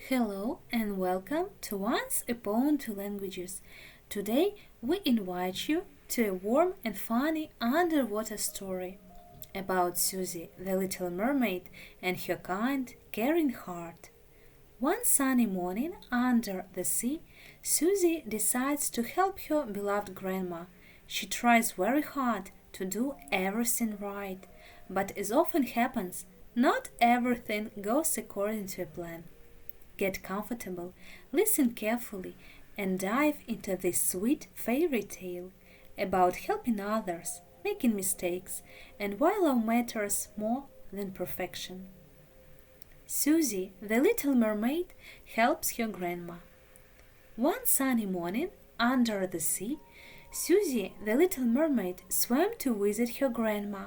Hello and welcome to Once Upon Two Languages. Today we invite you to a warm and funny underwater story about Susie the Little Mermaid and her kind, caring heart. One sunny morning under the sea, Susie decides to help her beloved grandma. She tries very hard to do everything right, but as often happens, not everything goes according to a plan. Get comfortable, listen carefully, and dive into this sweet fairy tale about helping others, making mistakes, and why love matters more than perfection. Susie, the little mermaid, helps her grandma. One sunny morning, under the sea, Susie, the little mermaid, swam to visit her grandma.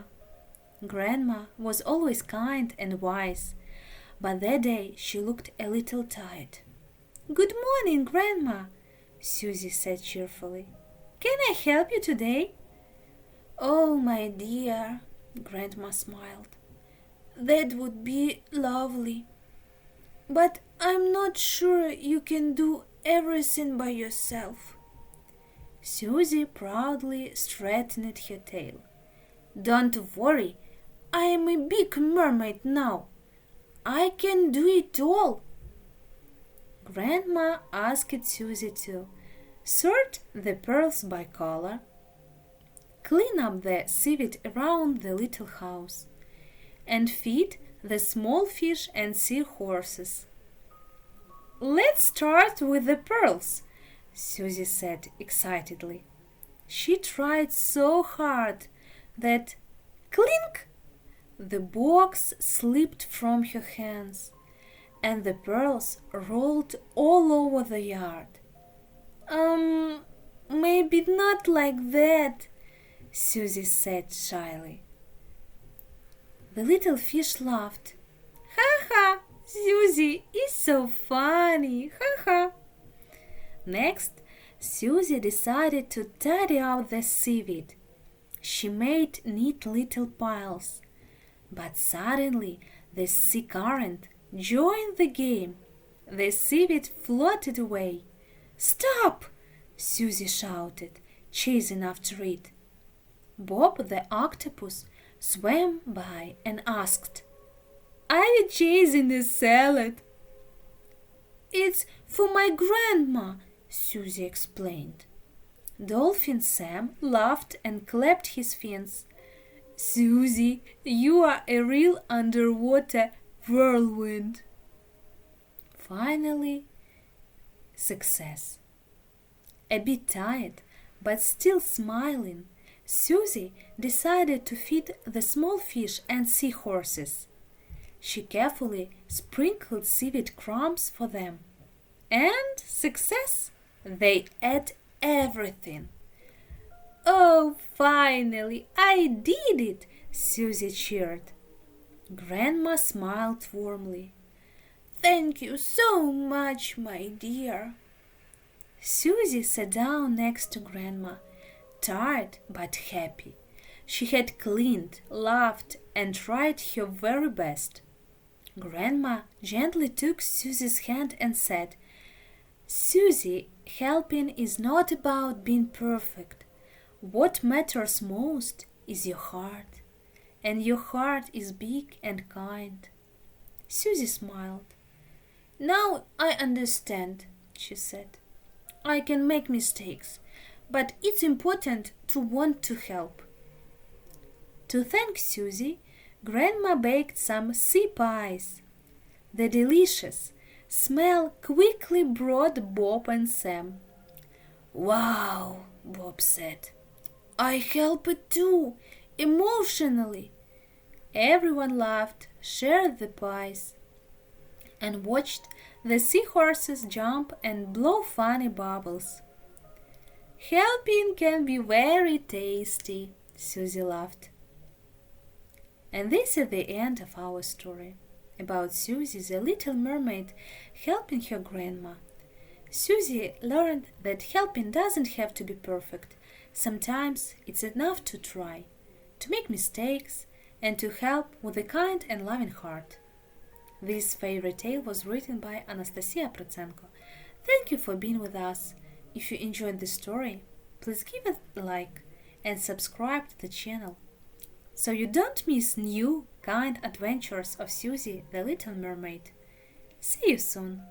Grandma was always kind and wise, but that day she looked a little tired. "Good morning, Grandma," Susie said cheerfully. "Can I help you today?" "Oh, my dear," Grandma smiled. "That would be lovely. But I'm not sure you can do everything by yourself." Susie proudly straightened her tail. "Don't worry, I am a big mermaid now. I can do it all." Grandma asked Susie to sort the pearls by color, clean up the seaweed around the little house, and feed the small fish and sea horses. "Let's start with the pearls," Susie said excitedly. She tried so hard that clink! The box slipped from her hands, and the pearls rolled all over the yard. Maybe not like that," Susie said shyly. The little fish laughed. "Ha ha! Susie is so funny! Ha ha!" Next, Susie decided to tidy up the seaweed. She made neat little piles. But suddenly the sea current joined the game. The seaweed floated away. "Stop!" Susie shouted, chasing after it. Bob the octopus swam by and asked, "Are you chasing a salad?" "It's for my grandma," Susie explained. Dolphin Sam laughed and clapped his fins. "Susie, you are a real underwater whirlwind." Finally, success. A bit tired, but still smiling, Susie decided to feed the small fish and sea horses. She carefully sprinkled seaweed crumbs for them. And success! They ate everything. "Oh, finally, I did it!" Susie cheered. Grandma smiled warmly. "Thank you so much, my dear." Susie sat down next to Grandma, tired but happy. She had cleaned, laughed, and tried her very best. Grandma gently took Susie's hand and said, "Susie, helping is not about being perfect. What matters most is your heart, and your heart is big and kind." Susie smiled. "Now I understand," she said. "I can make mistakes, but it's important to want to help." To thank Susie, Grandma baked some sea pies. The delicious smell quickly brought Bob and Sam. "Wow," Bob said. "I helped too, emotionally." Everyone laughed, shared the pies, and watched the seahorses jump and blow funny bubbles. "Helping can be very tasty," Susie laughed. And this is the end of our story about Susie the Little Mermaid helping her grandma. Susie learned that helping doesn't have to be perfect. Sometimes it's enough to try, to make mistakes, and to help with a kind and loving heart. This fairy tale was written by Anastasiia Protsenko. Thank you for being with us. If you enjoyed this story, please give it a like and subscribe to the channel so you don't miss new kind adventures of Susie the Little Mermaid. See you soon!